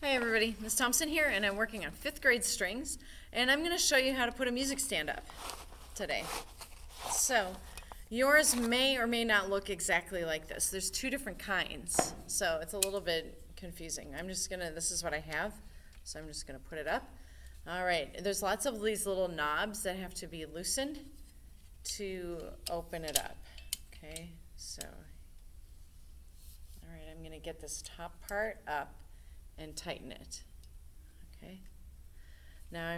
Hi everybody, Ms. Thompson here, and I'm working on 5th grade strings, and I'm going to show you how to put a music stand up today. So, yours may or may not look exactly like this. There's 2 different kinds, so it's a little bit confusing. This is what I have, so I'm just going to put it up. All right, there's lots of these little knobs that have to be loosened to open it up. Okay, so, all right, I'm going to get this top part up and tighten it. Okay. Now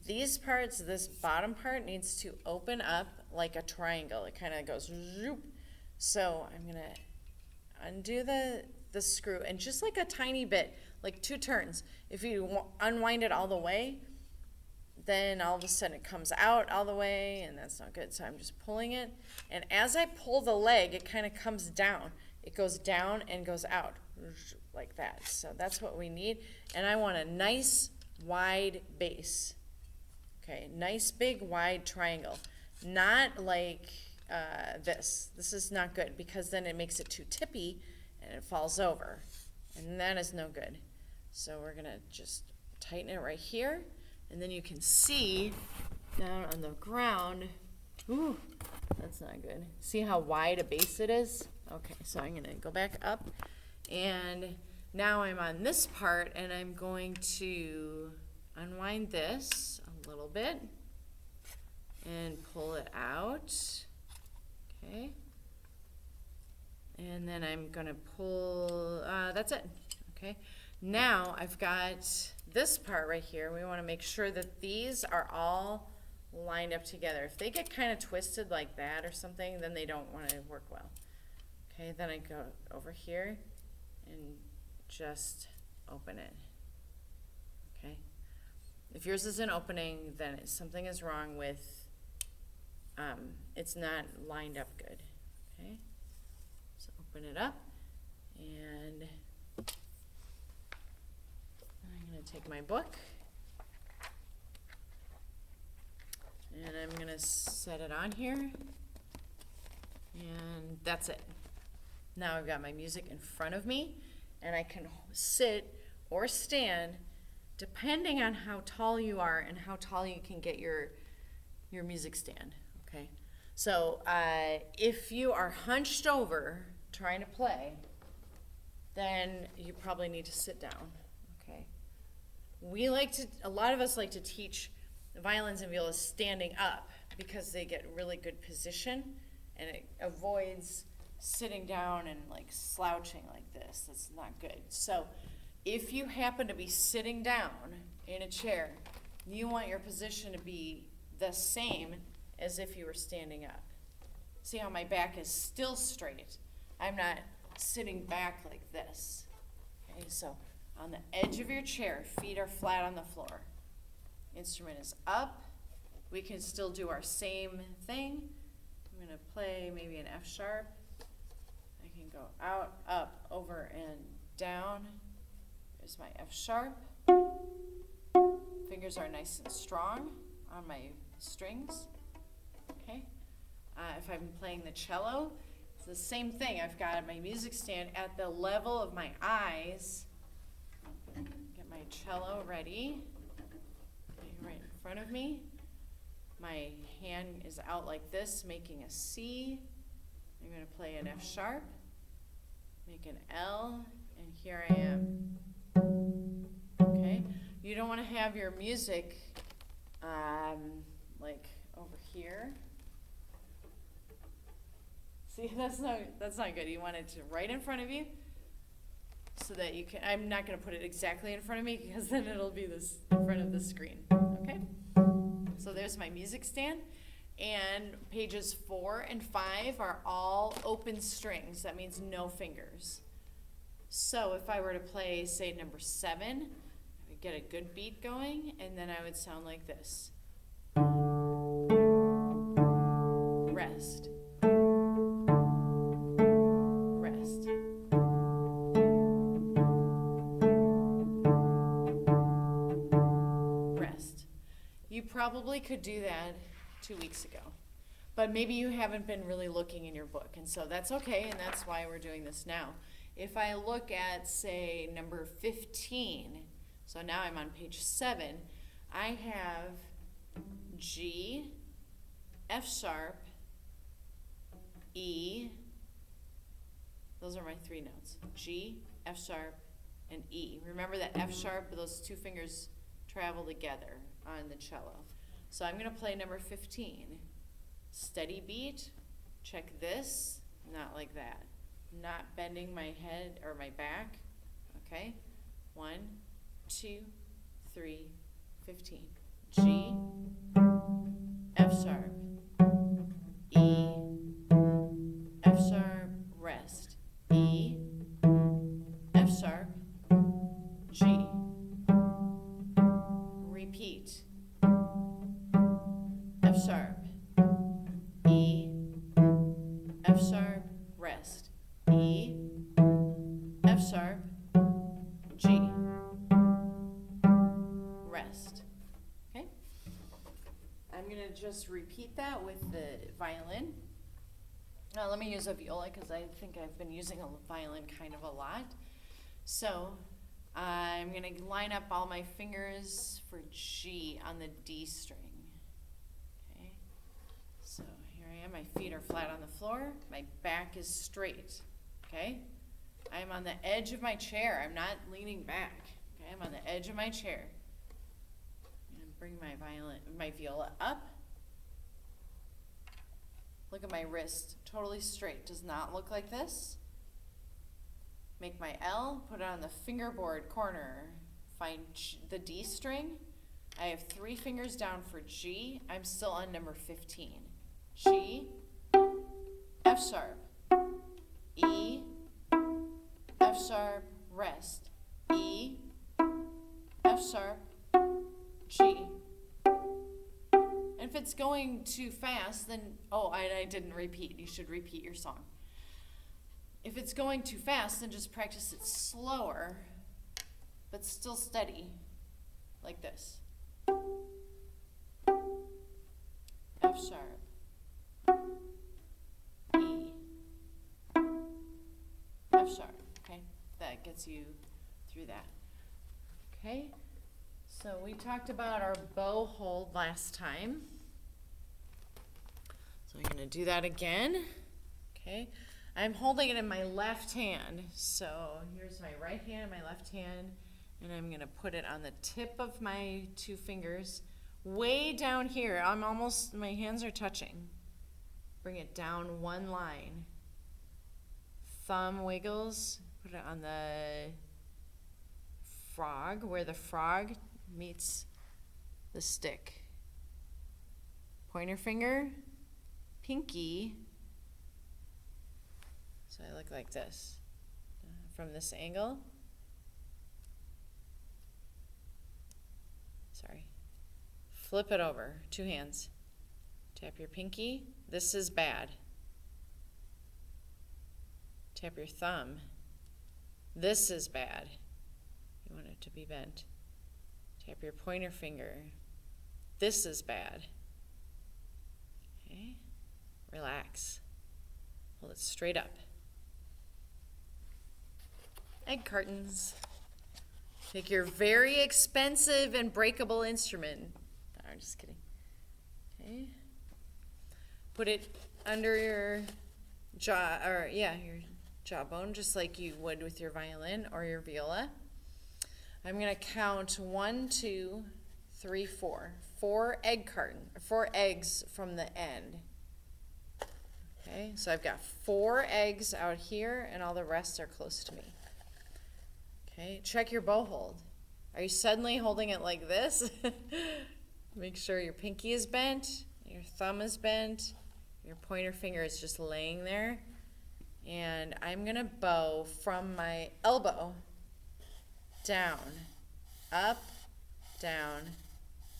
these parts, this bottom part needs to open up like a triangle. It kind of goes zoop. So I'm gonna undo the screw, and just like a tiny bit, like 2 turns. If you unwind it all the way, then all of a sudden it comes out all the way, and that's not good. So I'm just pulling it, and as I pull the leg, it kind of comes down. It goes down and goes out like that. So that's what we need. And I want a nice wide base. Okay, nice big wide triangle. Not like this. This is not good because then it makes it too tippy and it falls over. And that is no good. So we're gonna just tighten it right here, and then you can see down on the ground. Ooh, that's not good. See how wide a base it is? Okay, so I'm gonna go back up, and now I'm on this part, and I'm going to unwind this a little bit and pull it out. Okay, and then I'm gonna pull, that's it. Okay, now I've got this part right here. We want to make sure that these are all lined up together. If they get kind of twisted like that or something, then they don't want to work well. Okay, then I go over here and just open it. Okay, if yours isn't opening, then something is wrong with, it's not lined up good. Okay, so open it up, and I'm going to take my book, and I'm going to set it on here, and that's it. Now I've got my music in front of me, and I can sit or stand depending on how tall you are and how tall you can get your music stand. Okay, so if you are hunched over trying to play, then you probably need to sit down. Okay, a lot of us like to teach violins and violas standing up because they get really good position, and it avoids sitting down and like slouching like this. That's not good. So if you happen to be sitting down in a chair, you want your position to be the same as if you were standing up. See how my back is still straight? I'm not sitting back like this. Okay, so on the edge of your chair, feet are flat on the floor. Instrument is up. We can still do our same thing. I'm going to play maybe an F sharp. I can go out, up, over, and down. There's my F sharp. Fingers are nice and strong on my strings. Okay. If I'm playing the cello, it's the same thing. I've got my music stand at the level of my eyes. Get my cello ready. Right in front of me. My hand is out like this, making a C. I'm going to play an F sharp, make an L, and here I am. Okay, you don't want to have your music like over here. See, that's not good. You want it to right in front of you, so that you can. I'm not going to put it exactly in front of me because then it'll be this in front of the screen. Okay, so there's my music stand. And pages 4 and 5 are all open strings. That means no fingers. So if I were to play, say, number 7, I would get a good beat going, and then I would sound like this. Rest. Rest. Rest. You probably could do that 2 weeks ago, but maybe you haven't been really looking in your book, and so that's okay, and that's why we're doing this now. If I look at, say, number 15, so now I'm on page 7, I have G, F sharp, E, those are my 3 notes, G, F sharp, and E. Remember that F sharp, those 2 fingers travel together on the cello. So I'm gonna play number 15. Steady beat, check this, not like that. Not bending my head or my back, okay? 1, 2, 3, 15. G, F sharp, E, F sharp, rest, E, F sharp, G. Repeat. F sharp, E, F sharp, rest, E, F sharp, G. Rest. Okay? I'm going to just repeat that with the violin. Now let me use a viola because I think I've been using a violin kind of a lot. So I'm going to line up all my fingers for G on the D string. Okay? So here I am. My feet are flat on the floor. My back is straight. Okay? I'm on the edge of my chair. I'm not leaning back. Okay? I'm on the edge of my chair. I'm going to bring my viola up. Look at my wrist, totally straight. Does not look like this. Make my L, put it on the fingerboard corner. Find the D string. I have 3 fingers down for G. I'm still on number 15. G, F sharp, E, F sharp, rest, E, F sharp, G. And if it's going too fast, then, oh, I didn't repeat. You should repeat your song. If it's going too fast, then just practice it slower, but still steady, like this. F sharp, E, F sharp, okay? That gets you through that. Okay, so we talked about our bow hold last time. So I'm gonna do that again, okay? I'm holding it in my left hand, so here's my right hand and my left hand, and I'm gonna put it on the tip of my 2 fingers, way down here. My hands are touching. Bring it down 1 line. Thumb wiggles, put it on the frog, where the frog meets the stick. Pointer finger, pinky. So I look like this from this angle. Sorry. Flip it over, 2 hands. Tap your pinky. This is bad. Tap your thumb. This is bad. You want it to be bent. Tap your pointer finger. This is bad. Okay. Relax. Hold it straight up. Egg cartons. Take your very expensive and breakable instrument. No, I'm just kidding. Okay. Put it under your jaw, your jawbone, just like you would with your violin or your viola. I'm going to count 1, 2, 3, 4. 4 eggs from the end. Okay, so I've got 4 eggs out here, and all the rest are close to me. Okay, check your bow hold. Are you suddenly holding it like this? Make sure your pinky is bent, your thumb is bent, your pointer finger is just laying there. And I'm gonna bow from my elbow down, up, down,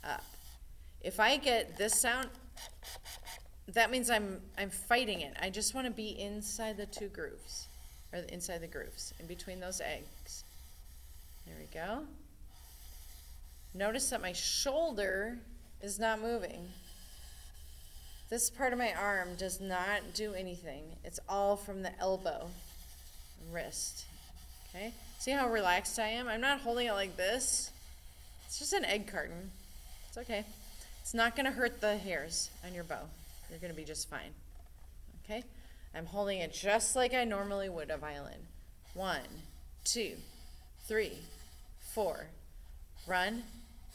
up. If I get this sound, that means I'm fighting it. I just want to be inside the 2 grooves, or inside the grooves, in between those eggs. There we go. Notice that my shoulder is not moving. This part of my arm does not do anything. It's all from the elbow, wrist. Okay, see how relaxed I am? I'm not holding it like this. It's just an egg carton. It's okay. It's not gonna hurt the hairs on your bow. You're gonna be just fine. Okay, I'm holding it just like I normally would a violin. 1, 2, 3, 4. Run,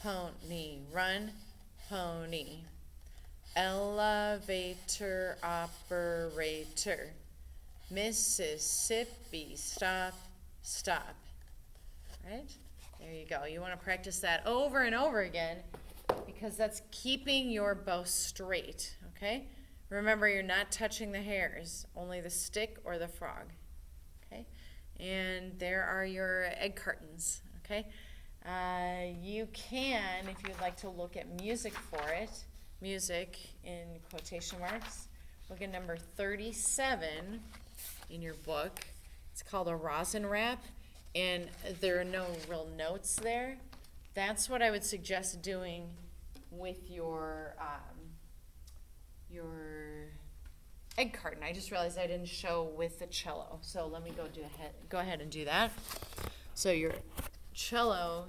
pony, run, pony. Elevator operator. Mississippi, stop, stop. Right? There you go. You want to practice that over and over again because that's keeping your bow straight, okay? Remember, you're not touching the hairs, only the stick or the frog, okay? And there are your egg cartons, okay? You can, if you'd like to look at music for it, music in quotation marks, look at number 37 in your book. It's called a rosin wrap, and there are no real notes there. That's what I would suggest doing with your egg carton. I just realized I didn't show with the cello, so let me go ahead and do that. So your cello,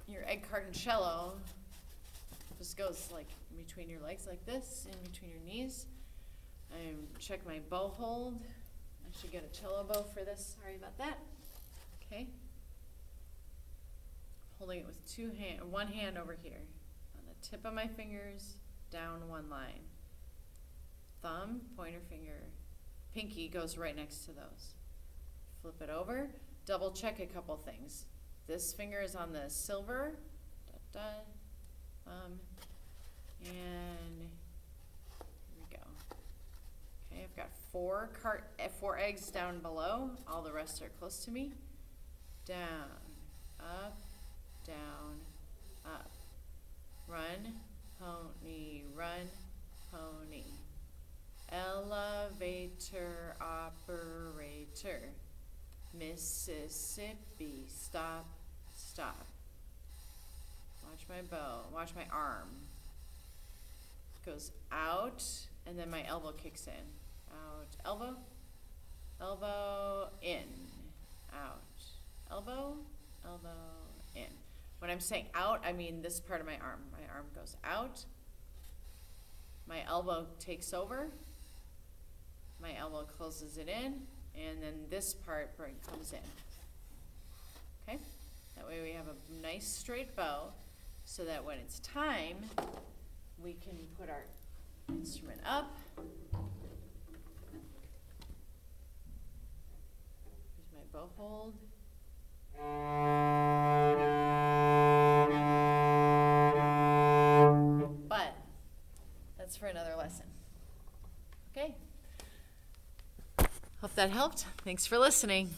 your egg carton cello, just goes like between your legs like this, in between your knees. Check my bow hold. I should get a cello bow for this. Sorry about that. Okay. Holding it with one hand over here. On the tip of my fingers, down one line. Thumb, pointer finger, pinky goes right next to those. Flip it over. Double check a couple things. This finger is on the silver. Da, da. And here we go. Okay, I've got four eggs down below. All the rest are close to me. Down, up, down, up. Run, pony, run, pony. Elevator operator. Mississippi, stop, stop. Watch my bow, watch my arm. Goes out, and then my elbow kicks in. Out, elbow, elbow, in, out, elbow, elbow, in. When I'm saying out, I mean this part of my arm. My arm goes out, my elbow takes over, my elbow closes it in, and then this part comes in. Okay? That way we have a nice straight bow, so that when it's time, we can put our instrument up. Here's my bow hold. But that's for another lesson. Okay? Hope that helped. Thanks for listening.